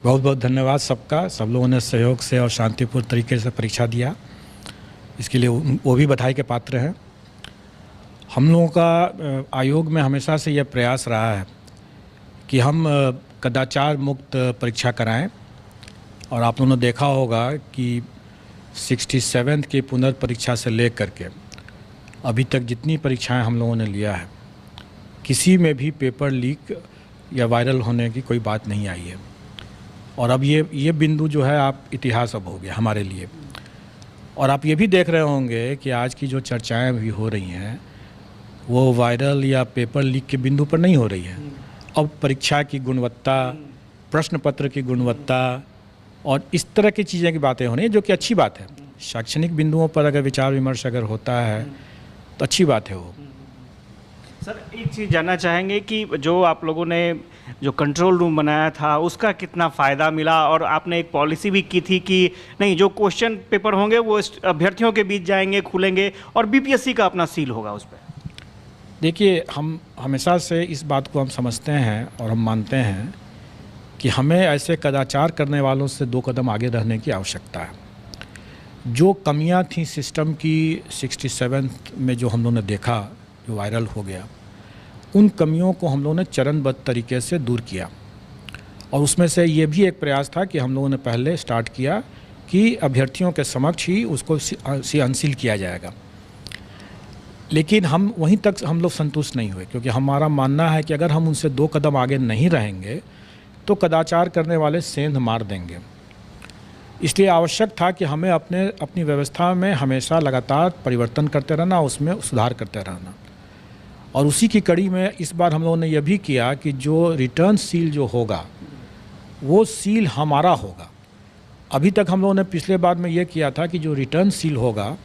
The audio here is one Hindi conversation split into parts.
बहुत बहुत धन्यवाद सबका। सब लोगों ने सहयोग से और शांतिपूर्ण तरीके से परीक्षा दिया, इसके लिए वो भी बधाई के पात्र हैं। हम लोगों का आयोग में हमेशा से यह प्रयास रहा है कि हम कदाचार मुक्त परीक्षा कराएं, और आप लोगों ने देखा होगा कि 67th की पुनर्परीक्षा से लेकर के अभी तक जितनी परीक्षाएं हम लोगों ने लिया है, किसी में भी पेपर लीक या वायरल होने की कोई बात नहीं आई है। और अब ये बिंदु जो है आप इतिहास अब हो गया हमारे लिए। और आप ये भी देख रहे होंगे कि आज की जो चर्चाएं भी हो रही हैं वो वायरल या पेपर लीक के बिंदु पर नहीं हो रही है। अब परीक्षा की गुणवत्ता, प्रश्न पत्र की गुणवत्ता और इस तरह की चीज़ें की बातें हो रही हैं, जो कि अच्छी बात है। शैक्षणिक बिंदुओं पर अगर विचार विमर्श अगर होता है तो अच्छी बात है वो। सर, एक चीज़ जानना चाहेंगे कि जो आप लोगों ने जो कंट्रोल रूम बनाया था उसका कितना फ़ायदा मिला, और आपने एक पॉलिसी भी की थी कि नहीं, जो क्वेश्चन पेपर होंगे वो अभ्यर्थियों के बीच जाएंगे, खुलेंगे और बीपीएससी का अपना सील होगा उस पर। देखिए, हम हमेशा से इस बात को हम समझते हैं और हम मानते हैं कि हमें ऐसे कदाचार करने वालों से 2 कदम आगे रहने की आवश्यकता है। जो कमियां थी सिस्टम की 67th में जो हम लोगों ने देखा, जो वायरल हो गया, उन कमियों को हम लोगों ने चरणबद्ध तरीके से दूर किया। और उसमें से ये भी एक प्रयास था कि हम लोगों ने पहले स्टार्ट किया कि अभ्यर्थियों के समक्ष ही उसको अनसील किया जाएगा। लेकिन हम वहीं तक हम लोग संतुष्ट नहीं हुए, क्योंकि हमारा मानना है कि अगर हम उनसे 2 कदम आगे नहीं रहेंगे तो कदाचार करने वाले सेंध मार देंगे। इसलिए आवश्यक था कि हमें अपनी व्यवस्था में हमेशा लगातार परिवर्तन करते रहना, उसमें सुधार करते रहना। और उसी की कड़ी में इस बार हम लोगों ने यह भी किया कि जो रिटर्न सील जो होगा वो सील हमारा होगा। अभी तक हम लोगों ने पिछले बार में ये किया था कि जो रिटर्न सील होगा,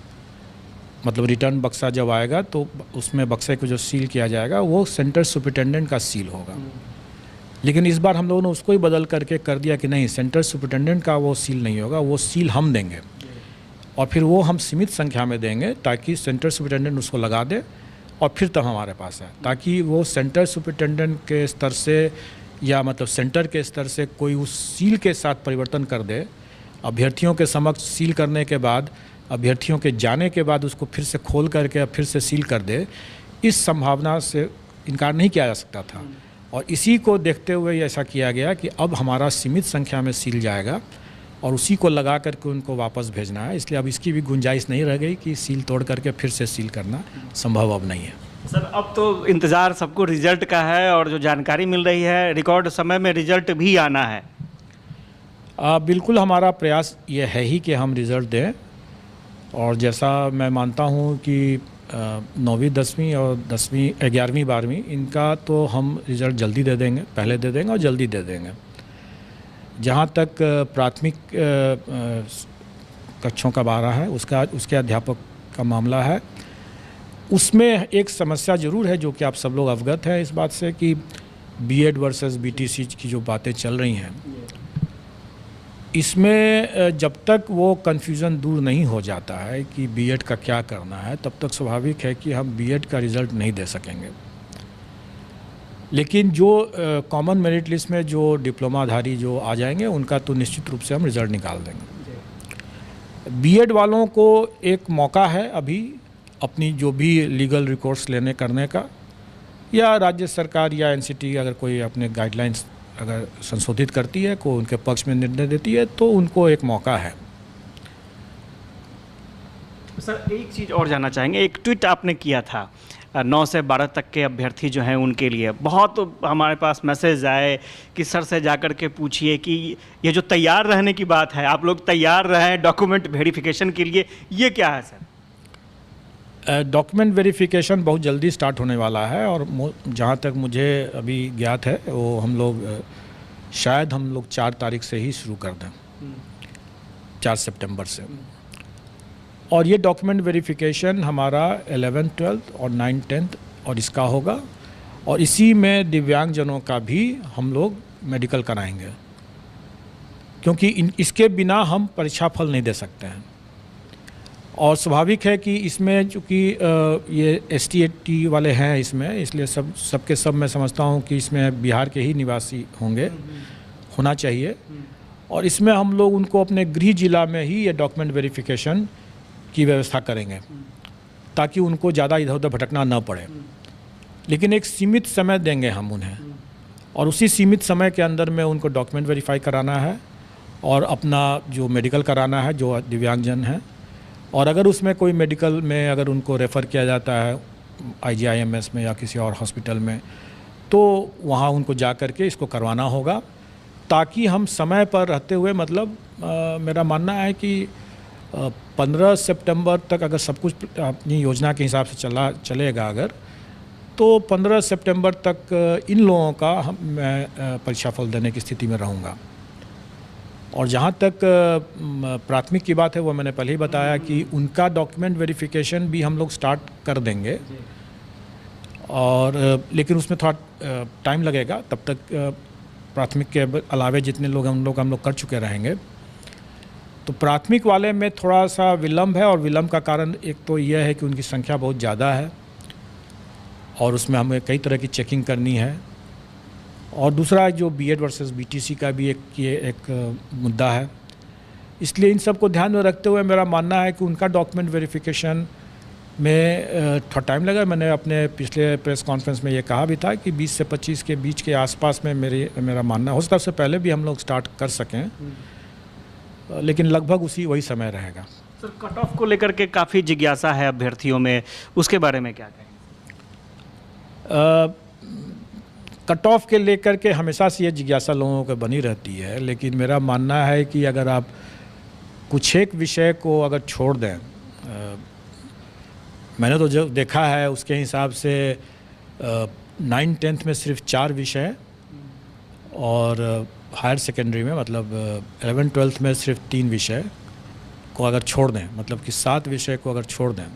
मतलब रिटर्न बक्सा जब आएगा तो उसमें बक्से को जो सील किया जाएगा वो सेंटर सुपरिटेंडेंट का सील होगा। लेकिन इस बार हम लोगों ने उसको ही बदल करके कर दिया कि नहीं, सेंटर सुपरिटेंडेंट का वो सील नहीं होगा, वो सील हम देंगे। और फिर वो हम सीमित संख्या में देंगे ताकि सेंटर सुपरिटेंडेंट उसको लगा दे और फिर तब हमारे पास है, ताकि वो सेंटर सुपरिटेंडेंट के स्तर से या मतलब सेंटर के स्तर से कोई उस सील के साथ परिवर्तन कर दे। अभ्यर्थियों के समक्ष सील करने के बाद, अभ्यर्थियों के जाने के बाद उसको फिर से खोल करके फिर से सील कर दे, इस संभावना से इनकार नहीं किया जा सकता था। और इसी को देखते हुए ऐसा किया गया कि अब हमारा सीमित संख्या में सील जाएगा और उसी को लगा करके उनको वापस भेजना है। इसलिए अब इसकी भी गुंजाइश नहीं रह गई कि सील तोड़ करके फिर से सील करना संभव अब नहीं है। सर, अब तो इंतज़ार सबको रिजल्ट का है, और जो जानकारी मिल रही है रिकॉर्ड समय में रिजल्ट भी आना है। बिल्कुल, हमारा प्रयास ये है ही कि हम रिज़ल्ट दें। और जैसा मैं मानता हूँ कि 9वीं 10वीं और 10वीं 11वीं 12वीं इनका तो हम रिज़ल्ट जल्दी दे देंगे, पहले दे देंगे और जल्दी दे देंगे। जहाँ तक प्राथमिक कक्षों का बारह है उसके अध्यापक का मामला है, उसमें एक समस्या ज़रूर है जो कि आप सब लोग अवगत हैं इस बात से कि बीएड वर्सेस बीटीसी की जो बातें चल रही हैं, इसमें जब तक वो कन्फ्यूज़न दूर नहीं हो जाता है कि बीएड का क्या करना है, तब तक स्वाभाविक है कि हम बीएड का रिज़ल्ट नहीं दे सकेंगे। लेकिन जो कॉमन मेरिट लिस्ट में जो डिप्लोमाधारी जो आ जाएंगे उनका तो निश्चित रूप से हम रिज़ल्ट निकाल देंगे। बीएड वालों को एक मौका है अभी अपनी जो भी लीगल रिकोर्स लेने करने का, या राज्य सरकार या एनसीटी अगर कोई अपने गाइडलाइंस अगर संशोधित करती है, को उनके पक्ष में निर्णय देती है, तो उनको एक मौका है। सर, एक चीज़ और जानना चाहेंगे, एक ट्वीट आपने किया था 9 से 12 तक के अभ्यर्थी जो हैं उनके लिए, बहुत हमारे पास मैसेज आए कि सर से जाकर के पूछिए कि ये जो तैयार रहने की बात है, आप लोग तैयार रहें डॉक्यूमेंट वेरिफिकेशन के लिए, ये क्या है सर? डॉक्यूमेंट वेरिफिकेशन बहुत जल्दी स्टार्ट होने वाला है, और जहाँ तक मुझे अभी ज्ञात है वो शायद हम लोग 4 तारीख से ही शुरू कर दें, 4 सितंबर से। और ये डॉक्यूमेंट वेरिफिकेशन हमारा 11th 12th और 9th 10th और इसका होगा, और इसी में दिव्यांगजनों का भी हम लोग मेडिकल कराएंगे, क्योंकि इसके बिना हम परीक्षा फल नहीं दे सकते हैं। और स्वाभाविक है कि इसमें चूँकि ये ST वाले हैं इसमें, इसलिए सबके सब मैं समझता हूँ कि इसमें बिहार के ही निवासी होंगे। होना चाहिए, और इसमें हम लोग उनको अपने गृह जिला में ही ये डॉक्यूमेंट वेरिफिकेशन की व्यवस्था करेंगे ताकि उनको ज़्यादा इधर उधर भटकना न पड़े। लेकिन एक सीमित समय देंगे हम उन्हें, और उसी सीमित समय के अंदर में उनको डॉक्यूमेंट वेरीफाई कराना है और अपना जो मेडिकल कराना है जो दिव्यांगजन है। और अगर उसमें कोई मेडिकल में अगर उनको रेफ़र किया जाता है IGIMS में या किसी और हॉस्पिटल में, तो वहाँ उनको जा कर के इसको करवाना होगा, ताकि हम समय पर रहते हुए मतलब मेरा मानना है कि 15 सितंबर तक अगर सब कुछ अपनी योजना के हिसाब से चलेगा अगर, तो 15 सितंबर तक इन लोगों का मैं परीक्षा फल देने की स्थिति में रहूँगा। और जहाँ तक प्राथमिक की बात है वो मैंने पहले ही बताया कि उनका डॉक्यूमेंट वेरिफिकेशन भी हम लोग स्टार्ट कर देंगे, और लेकिन उसमें थोड़ा टाइम लगेगा। तब तक प्राथमिक के अलावे जितने लोग हम लोग कर चुके रहेंगे। तो प्राथमिक वाले में थोड़ा सा विलम्ब है, और विलम्ब का कारण एक तो यह है कि उनकी संख्या बहुत ज़्यादा है और उसमें हमें कई तरह की चेकिंग करनी है। और दूसरा जो BEd वर्सेस BTC का भी एक मुद्दा है। इसलिए इन सब को ध्यान में रखते हुए मेरा मानना है कि उनका डॉक्यूमेंट वेरिफिकेशन में थोड़ा टाइम लगा। मैंने अपने पिछले प्रेस कॉन्फ्रेंस में ये कहा भी था कि 20 से 25 के बीच के आसपास में मेरा मानना हो सकता है, उससे पहले भी हम लोग स्टार्ट कर सकें, लेकिन लगभग वही समय रहेगा। सर, कट ऑफ को लेकर के काफ़ी जिज्ञासा है अभ्यर्थियों में, उसके बारे में क्या कहेंगे? कट ऑफ के लेकर के हमेशा से ये जिज्ञासा लोगों को बनी रहती है, लेकिन मेरा मानना है कि अगर आप कुछ एक विषय को अगर छोड़ दें, मैंने तो जो देखा है उसके हिसाब से 9th-10th में सिर्फ 4 विषय, और हायर सेकेंडरी में मतलब 11th-12th में सिर्फ 3 विषय को अगर छोड़ दें, मतलब कि 7 विषय को अगर छोड़ दें,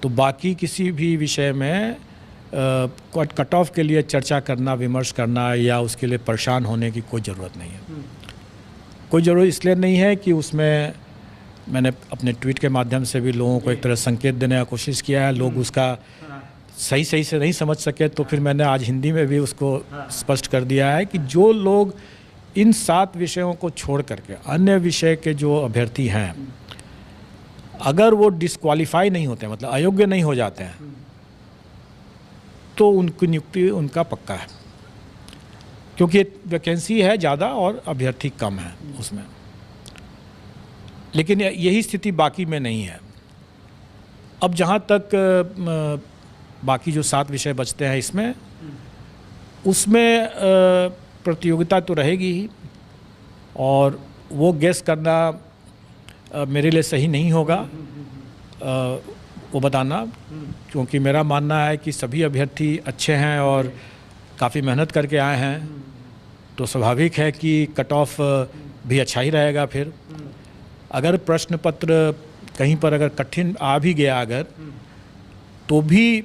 तो बाकी किसी भी विषय में कट ऑफ के लिए चर्चा करना, विमर्श करना या उसके लिए परेशान होने की कोई ज़रूरत नहीं है। कोई ज़रूरत इसलिए नहीं है कि उसमें मैंने अपने ट्वीट के माध्यम से भी लोगों को एक तरह संकेत देने का कोशिश किया है। लोग उसका सही से नहीं समझ सके, तो फिर मैंने आज हिंदी में भी उसको स्पष्ट कर दिया है कि जो लोग इन 7 विषयों को छोड़ करके अन्य विषय के जो अभ्यर्थी हैं, अगर वो डिस्क्वालीफाई नहीं होते, मतलब अयोग्य नहीं हो जाते हैं, तो उनकी नियुक्ति उनका पक्का है, क्योंकि वैकेंसी है ज़्यादा और अभ्यर्थी कम है उसमें। लेकिन यही स्थिति बाकी में नहीं है। अब जहाँ तक बाकी जो 7 विषय बचते हैं इसमें, उसमें प्रतियोगिता तो रहेगी ही, और वो गेस करना मेरे लिए सही नहीं होगा वो बताना, क्योंकि मेरा मानना है कि सभी अभ्यर्थी अच्छे हैं और काफ़ी मेहनत करके आए हैं, तो स्वाभाविक है कि कट ऑफ भी अच्छा ही रहेगा। फिर अगर प्रश्न पत्र कहीं पर अगर कठिन आ भी गया अगर, तो भी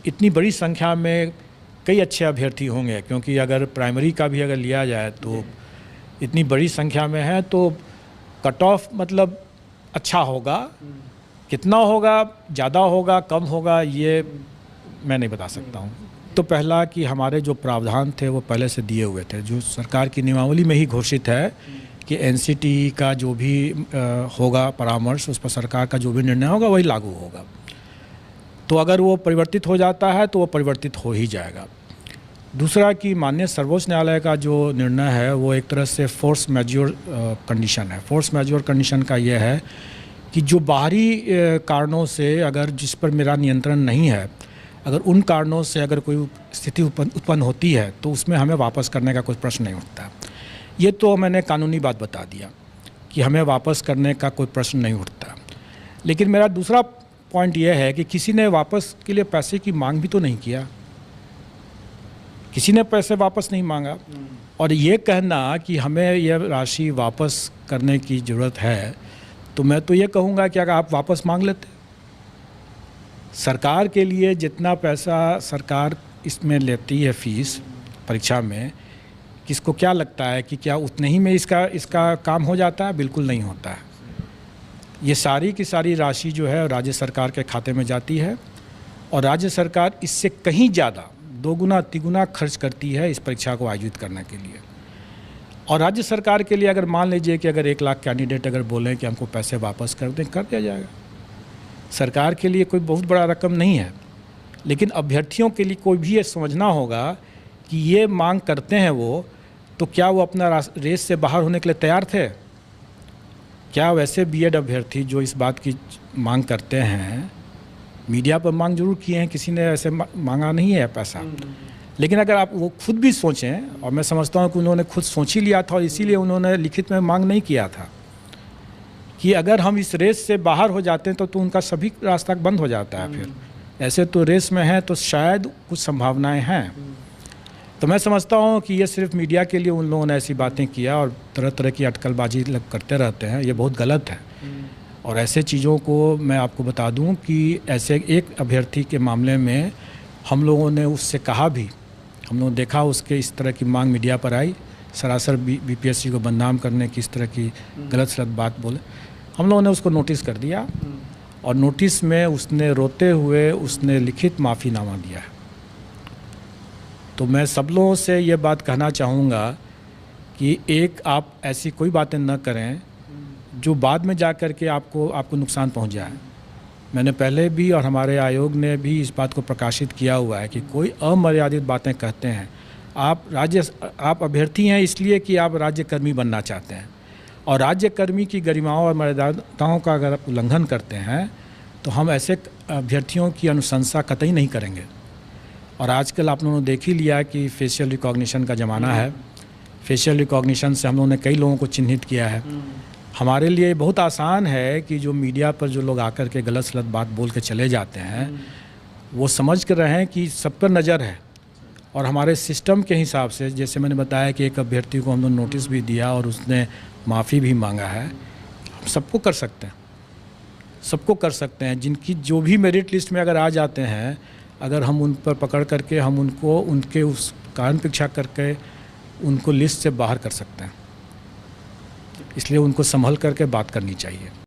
इतनी बड़ी संख्या में कई अच्छे अभ्यर्थी होंगे, क्योंकि अगर प्राइमरी का भी अगर लिया जाए तो इतनी बड़ी संख्या में है, तो कट ऑफ मतलब अच्छा होगा। कितना होगा, ज़्यादा होगा, कम होगा, ये मैं नहीं बता सकता हूँ। तो पहला कि हमारे जो प्रावधान थे वो पहले से दिए हुए थे, जो सरकार की नियमावली में ही घोषित है कि NCT का जो भी होगा परामर्श, उस पर सरकार का जो भी निर्णय होगा वही लागू होगा। तो अगर वो परिवर्तित हो जाता है तो वो परिवर्तित हो ही जाएगा। दूसरा कि माननीय सर्वोच्च न्यायालय का जो निर्णय है वो एक तरह से फोर्स मैज्योर कंडीशन है। फोर्स मैज्योर कंडीशन का ये है कि जो बाहरी कारणों से अगर जिस पर मेरा नियंत्रण नहीं है, अगर उन कारणों से अगर कोई स्थिति उत्पन्न होती है तो उसमें हमें वापस करने का कोई प्रश्न नहीं उठता। ये तो मैंने कानूनी बात बता दिया कि हमें वापस करने का कोई प्रश्न नहीं उठता। लेकिन मेरा दूसरा पॉइंट ये है कि किसी ने वापस के लिए पैसे की मांग भी तो नहीं किया, किसी ने पैसे वापस नहीं मांगा। और ये कहना कि हमें यह राशि वापस करने की ज़रूरत है, तो मैं तो ये कहूँगा कि अगर आप वापस मांग लेते, सरकार के लिए जितना पैसा सरकार इसमें लेती है फीस परीक्षा में, किसको क्या लगता है कि क्या उतने ही में इसका काम हो जाता है? बिल्कुल नहीं होता है। ये सारी की सारी राशि जो है राज्य सरकार के खाते में जाती है, और राज्य सरकार इससे कहीं ज़्यादा दोगुना तिगुना खर्च करती है इस परीक्षा को आयोजित करने के लिए। और राज्य सरकार के लिए अगर मान लीजिए कि अगर 1 लाख कैंडिडेट अगर बोलें कि हमको पैसे वापस कर दें, कर दिया जाएगा। सरकार के लिए कोई बहुत बड़ा रकम नहीं है, लेकिन अभ्यर्थियों के लिए कोई भी ये समझना होगा कि ये मांग करते हैं वो, तो क्या वो अपना रेस से बाहर होने के लिए तैयार थे? क्या वैसे बीएड अभ्यर्थी जो इस बात की मांग करते हैं, मीडिया पर मांग जरूर किए हैं, किसी ने ऐसे मांगा नहीं है पैसा, लेकिन अगर आप वो खुद भी सोचें, और मैं समझता हूँ कि उन्होंने खुद सोच ही लिया था और इसीलिए उन्होंने लिखित में मांग नहीं किया था कि अगर हम इस रेस से बाहर हो जाते हैं तो उनका सभी रास्ता बंद हो जाता है। फिर ऐसे तो रेस में हैं तो शायद कुछ संभावनाएं हैं। तो मैं समझता हूँ कि ये सिर्फ मीडिया के लिए उन लोगों ने ऐसी बातें किया और तरह तरह की अटकलबाजी करते रहते हैं, ये बहुत गलत है। और ऐसे चीज़ों को मैं आपको बता दूं कि ऐसे एक अभ्यर्थी के मामले में हम लोगों ने उससे कहा भी, हम लोगों ने देखा उसके इस तरह की मांग मीडिया पर आई, सरासर बीपीएससी को बदनाम करने की इस तरह की गलत सलत बात बोले। हम लोगों ने उसको नोटिस कर दिया और नोटिस में उसने रोते हुए उसने लिखित माफ़ीनामा दिया है। तो मैं सब लोगों से ये बात कहना चाहूँगा कि एक आप ऐसी कोई बातें न करें जो बाद में जा कर के आपको नुकसान पहुंच जाए। मैंने पहले भी और हमारे आयोग ने भी इस बात को प्रकाशित किया हुआ है कि कोई अमर्यादित बातें कहते हैं, आप अभ्यर्थी हैं इसलिए कि आप राज्यकर्मी बनना चाहते हैं, और राज्यकर्मी की गरिमाओं और मर्यादाओं का अगर आप उल्लंघन करते हैं तो हम ऐसे अभ्यर्थियों की अनुशंसा कतई नहीं करेंगे। और आजकल आप लोगों ने देख ही लिया कि फेशियल रिकॉग्निशन का ज़माना है। फेशियल रिकॉग्निशन से हम लोगों ने कई लोगों को चिन्हित किया है। हमारे लिए बहुत आसान है कि जो मीडिया पर जो लोग आकर के गलत सलत बात बोल के चले जाते हैं, वो समझ कर रहे हैं कि सब पर नज़र है। और हमारे सिस्टम के हिसाब से, जैसे मैंने बताया कि एक अभ्यर्थी को हमने नोटिस भी दिया और उसने माफ़ी भी मांगा है, हम सबको कर सकते हैं, सबको कर सकते हैं। जिनकी जो भी मेरिट लिस्ट में अगर आ जाते हैं, अगर हम उन पर पकड़ करके हम उनको उनके उस कारण परीक्षा करके उनको लिस्ट से बाहर कर सकते हैं। इसलिए उनको संभल करके बात करनी चाहिए।